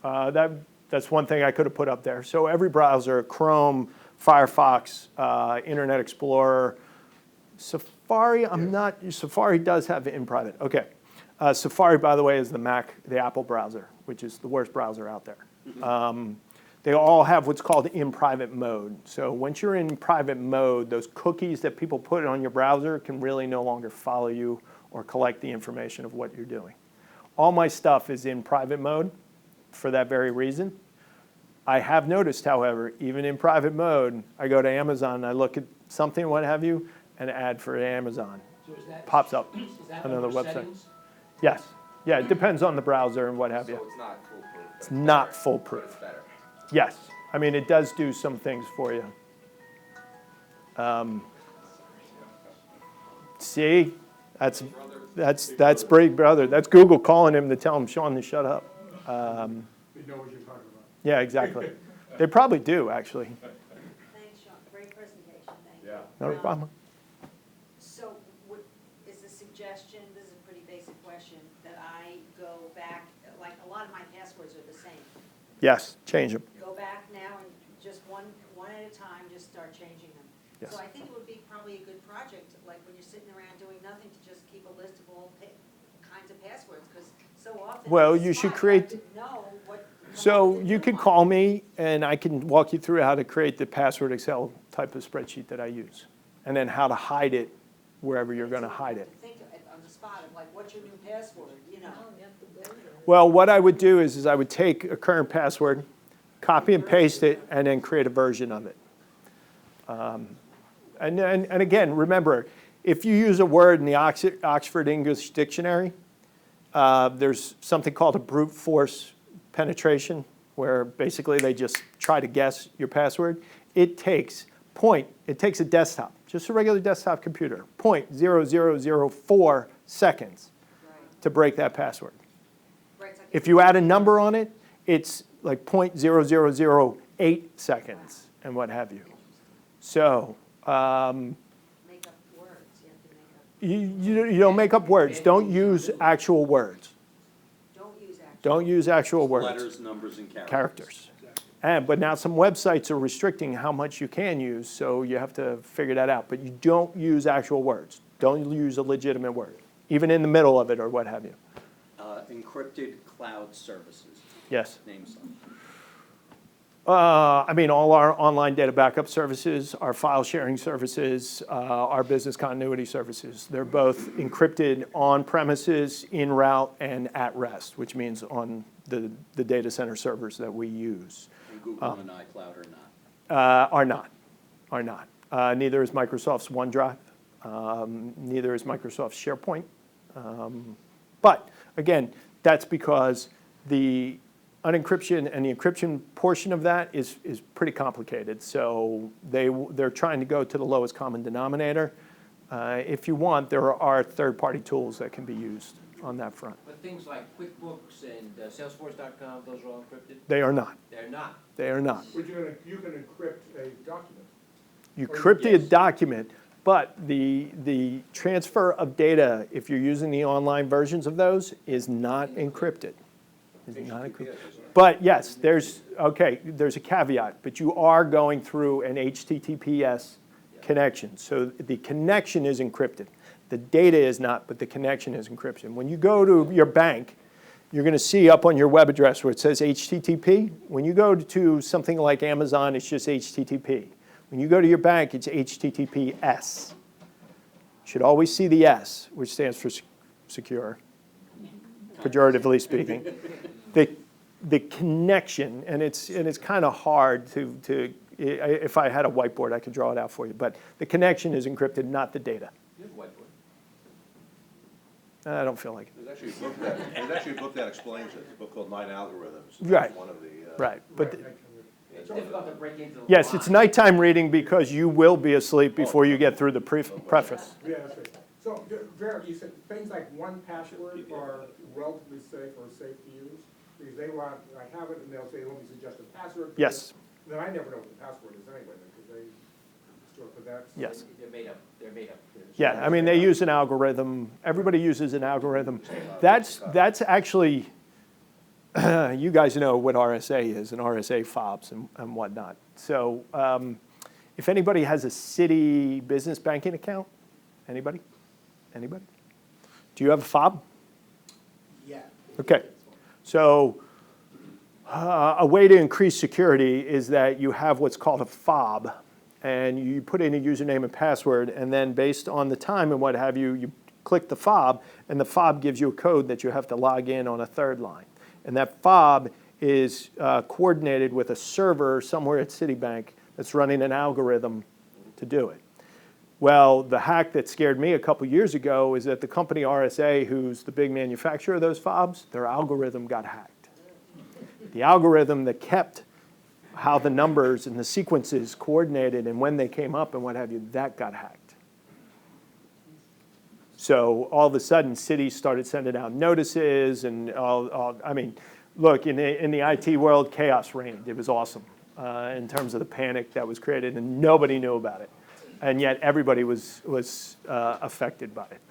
That's one thing I could have put up there. So every browser, Chrome, Firefox, Internet Explorer, Safari, Safari does have it in private. Okay. Safari, by the way, is the Apple browser, which is the worst browser out there. They all have what's called in private mode. So once you're in private mode, those cookies that people put on your browser can really no longer follow you or collect the information of what you're doing. All my stuff is in private mode for that very reason. I have noticed, however, even in private mode, I go to Amazon, I look at something, what have you, an ad for Amazon So is that, pops up. is that Another under website. settings? Yes. Yeah, it depends on the browser and what have So you. it's not foolproof. but It's not better. foolproof. But it's better. Yes. I mean, it does do some things for you. See? That's Big Brother. That's Google calling him to tell him, Sean, to shut up. You know what you're talking about. Yeah, exactly. They probably do, actually. Thanks, Sean, great presentation, thank you. Yeah. No problem. So is the suggestion, this is a pretty basic question, that I go back, like a lot of my passwords are the same. Yes, change them. Go back now and just one at a time, just start changing them. Yes. So I think it would be probably a good project, like when you're sitting around doing nothing, to just keep a list of all kinds of passwords, because so often. Well, it's you should smart, create- have to know what. So you could call me, and I can walk you through how to create the password Excel type of spreadsheet that I use, and then how to hide it wherever you're going to hide it. Think on the spot of like, what's your new password, you know? Well, what I would do is I would take a current password, copy and paste it, and then create a version of it. And again, remember, if you use a word in the Oxford English Dictionary, there's something called a brute force penetration, where basically they just try to guess your password. It takes a desktop, just a regular desktop computer, 0.0004 seconds to break that password. Right, it's like If you add a number on it, it's like 0.0008 seconds and what have you. So make up words, you have to make up. you don't make up words. Don't use actual words. Don't use actual words. Letters, numbers, and Characters. But now some websites are restricting how much you can use, so you have to figure that out. But you don't use actual words. Don't use a legitimate word, even in the middle of it or what have you. Encrypted cloud services. Yes. Name some. I mean, all our online data backup services, our file sharing services, our business continuity services, they're both encrypted on premises, in route, and at rest, which means on the data center servers that we use. And Google and iCloud are not. Are not. Neither is Microsoft's OneDrive. Neither is Microsoft's SharePoint. But again, that's because the unencryption and the encryption portion of that is pretty complicated. So they're trying to go to the lowest common denominator. If you want, there are third-party tools that can be used on that front. But things like QuickBooks and Salesforce.com, those are all encrypted? They are not. They're not. They are not. But you can encrypt a document. You encrypt a document, but the transfer of data, if you're using the online versions of those, is not encrypted. Is not encrypted. But yes, there's a caveat, but you are going through an HTTPS connection. So the connection is encrypted. The data is not, but the connection is encrypted. When you go to your bank, you're going to see up on your web address where it says HTTP. When you go to something like Amazon, it's just HTTP. When you go to your bank, it's HTTPS. You should always see the S, which stands for secure, pejoratively speaking. The connection, and it's kind of hard to, if I had a whiteboard, I could draw it out for you, but the connection is encrypted, not the data. You have a whiteboard. I don't feel like it. There's actually a book that explains it, a book called 9 Algorithms. Right. One of the, Right, but It's difficult to break into the yes, it's nighttime reading because you will be asleep before you get through the preface. Yeah, that's right. So, Vera, you said things like 1Password are relatively safe or safe to use? Because I have it, and they'll say, let me suggest a password. Yes. Then I never know what the password is anyway, because they store for that. Yes. They're made up. They're made up. Yeah, I mean, they use an algorithm. Everybody uses an algorithm. That's actually, you guys know what RSA is and RSA fobs and whatnot. So if anybody has a Citi business banking account, anybody? Anybody? Do you have a fob? Yeah. Okay. So a way to increase security is that you have what's called a fob, and you put in a username and password, and then based on the time and what have you, you click the fob, and the fob gives you a code that you have to log in on a third line. And that fob is coordinated with a server somewhere at Citibank that's running an algorithm to do it. Well, the hack that scared me a couple years ago is that the company RSA, who's the big manufacturer of those fobs, their algorithm got hacked. The algorithm that kept how the numbers and the sequences coordinated and when they came up and what have you, that got hacked. So all of a sudden, cities started sending out notices and I mean, look, in the IT world, chaos reigned. It was awesome in terms of the panic that was created, and nobody knew about it. And yet everybody was affected by it.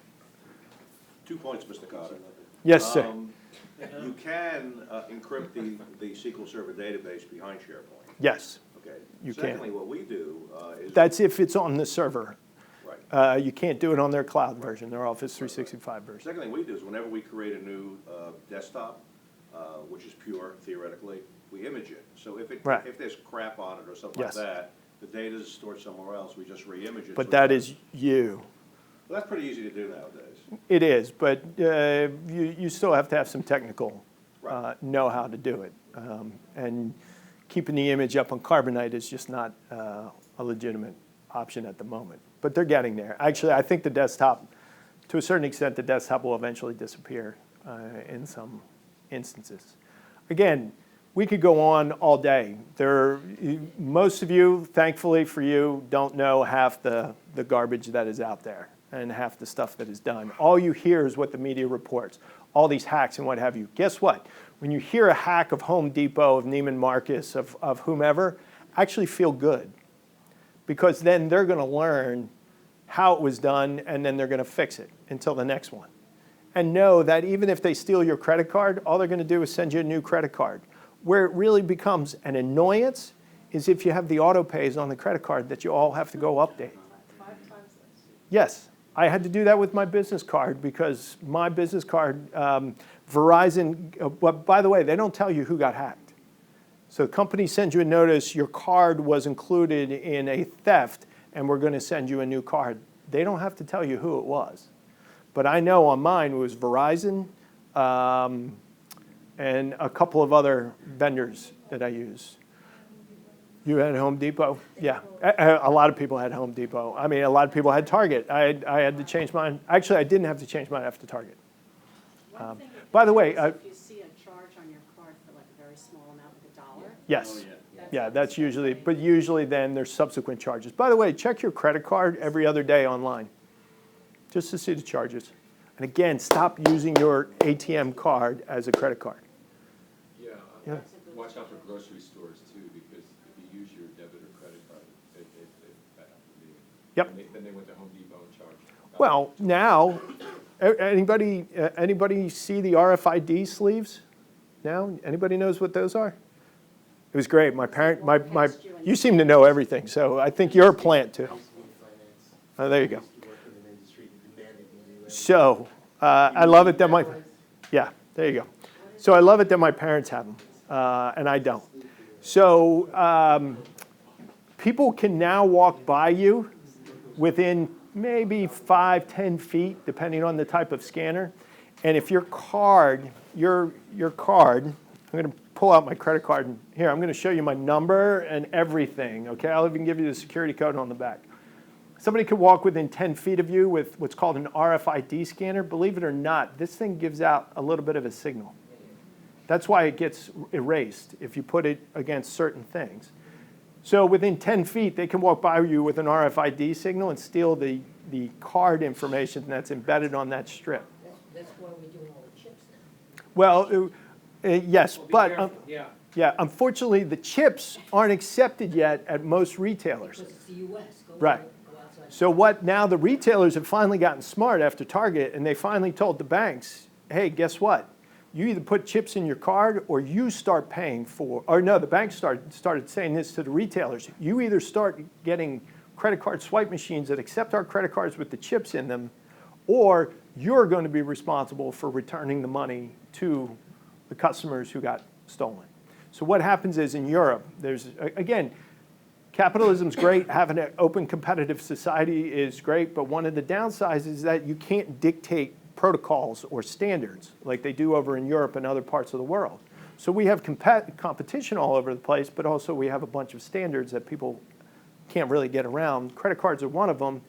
2 points, Mr. Cotter. Yes, sir. You can encrypt the SQL Server database behind SharePoint. Yes. Okay. you can't. Secondly, what we do is. That's if it's on the server. Right. You can't do it on their cloud version, their Office 365 version. Second thing we do is whenever we create a new desktop, which is pure theoretically, we image it. So Right. if there's crap on it or something Yes. like that, the data is stored somewhere else, we just re-image it. But so that it's- is you. Well, that's pretty easy to do nowadays. It is, but you still have to have some technical know-how to do it. And keeping the image up on Carbonite is just not a legitimate option at the moment. But they're getting there. Actually, I think the desktop, to a certain extent, the desktop will eventually disappear in some instances. Again, we could go on all day. Most of you, thankfully for you, don't know half the garbage that is out there and half the stuff that is done. All you hear is what the media reports, all these hacks and what have you. Guess what? When you hear a hack of Home Depot, of Neiman Marcus, of whomever, actually feel good. Because then they're going to learn how it was done, and then they're going to fix it until the next one. And know that even if they steal your credit card, all they're going to do is send you a new credit card. Where it really becomes an annoyance is if you have the auto pays on the credit card that you all have to go update. 5 times this. Yes, I had to do that with my business card because my business card, Verizon, but by the way, they don't tell you who got hacked. So the company sends you a notice, your card was included in a theft, and we're going to send you a new card. They don't have to tell you who it was. But I know on mine it was Verizon and a couple of other vendors that I use. You had Home Depot? Yeah, a lot of people had Home Depot. I mean, a lot of people had Target. I had to change mine. Actually, I didn't have to change mine after Target. By the way, If you see a charge on your card for like a very small amount, like $1. yes. Yeah, that's usually, but usually then there's subsequent charges. By the way, check your credit card every other day online, just to see the charges. And again, stop using your ATM card as a credit card. Yeah, watch out for grocery stores too, because if you use your debit or credit card, it bad for me. Yep. Then they went to Home Depot and charged. Well, now, anybody see the RFID sleeves now? Anybody knows what those are? It was great. You seem to know everything, so I think you're a plant too. Oh, there you go. So, I love it that yeah, there you go. So I love it that my parents have them, and I don't. So people can now walk by you within maybe 5, 10 feet, depending on the type of scanner. And if your card, I'm going to pull out my credit card. And here, I'm going to show you my number and everything, okay? I'll even give you the security code on the back. Somebody could walk within 10 feet of you with what's called an RFID scanner. Believe it or not, this thing gives out a little bit of a signal. That's why it gets erased if you put it against certain things. So within 10 feet, they can walk by you with an RFID signal and steal the card information that's embedded on that strip. That's why we're doing all the chips now. Well, yes, but Yeah. unfortunately, the chips aren't accepted yet at most retailers. Because it's the US. Right. So what now the retailers have finally gotten smart after Target, and they finally told the banks, hey, guess what? You either put chips in your card or you start paying for, or no, the banks started saying this to the retailers. You either start getting credit card swipe machines that accept our credit cards with the chips in them, or you're going to be responsible for returning the money to the customers who got stolen. So what happens is in Europe, there's, again, capitalism's great, having an open competitive society is great, but one of the downsides is that you can't dictate protocols or standards like they do over in Europe and other parts of the world. So we have competition all over the place, but also we have a bunch of standards that people can't really get around. Credit cards are one of them.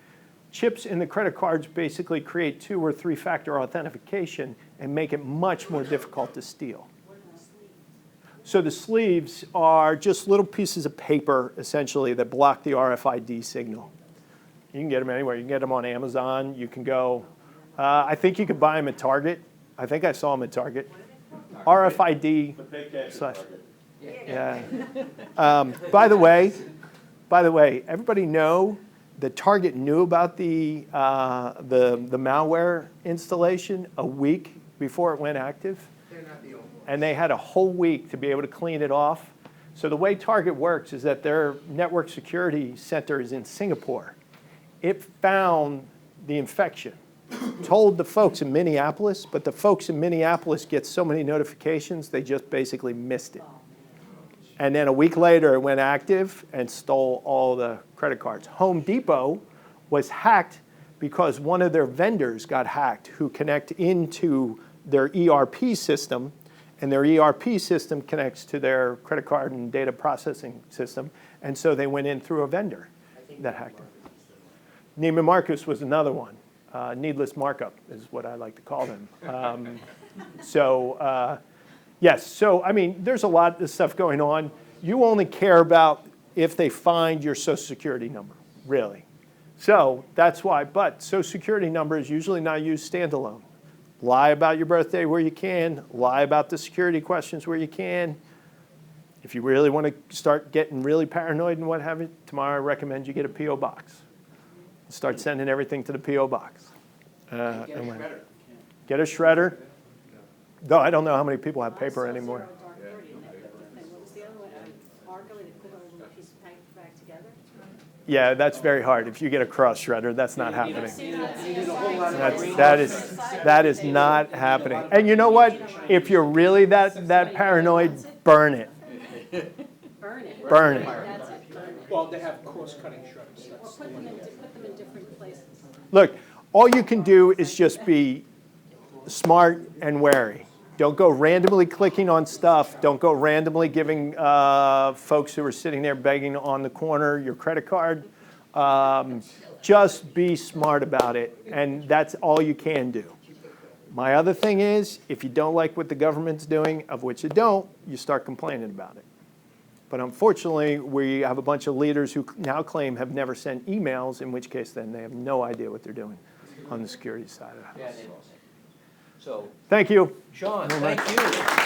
Chips in the credit cards basically create 2 or 3 factor authentication and make it much more difficult to steal. So the sleeves are just little pieces of paper, essentially, that block the RFID signal. You can get them anywhere. You can get them on Amazon. You can go, I think you could buy them at Target. I think I saw them at Target. RFID. Yeah. By the way, everybody know that Target knew about the malware installation a week before it went active. And they had a whole week to be able to clean it off. So the way Target works is that their network security center is in Singapore. It found the infection, told the folks in Minneapolis, but the folks in Minneapolis get so many notifications, they just basically missed it. And then a week later, it went active and stole all the credit cards. Home Depot was hacked because one of their vendors got hacked who connect into their ERP system, and their ERP system connects to their credit card and data processing system, and so they went in through a vendor that hacked it. Neiman Marcus was another one. Needless markup is what I like to call them. Yes, so I mean, there's a lot of stuff going on. You only care about if they find your social security number, really. So that's why, but social security number is usually not used standalone. Lie about your birthday where you can, lie about the security questions where you can. If you really want to start getting really paranoid and what have you, tomorrow I recommend you get a P.O. box. Start sending everything to the P.O. box. Get a shredder. Though I don't know how many people have paper anymore. And what was the other one? Argo, they put a little piece of paper back together? Yeah, that's very hard. If you get a cross shredder, that's not happening. That is not happening. And you know what? If you're really that paranoid, burn it. Burn it. Burn it. That's it, burn it. Well, they have course-cutting shredders. Or put them in different places. Look, all you can do is just be smart and wary. Don't go randomly clicking on stuff. Don't go randomly giving folks who are sitting there begging on the corner your credit card. Just be smart about it, and that's all you can do. My other thing is, if you don't like what the government's doing, of which you don't, you start complaining about it. But unfortunately, we have a bunch of leaders who now claim have never sent emails, in which case then they have no idea what they're doing on the security side of the house. So, Thank you. Sean, thank you.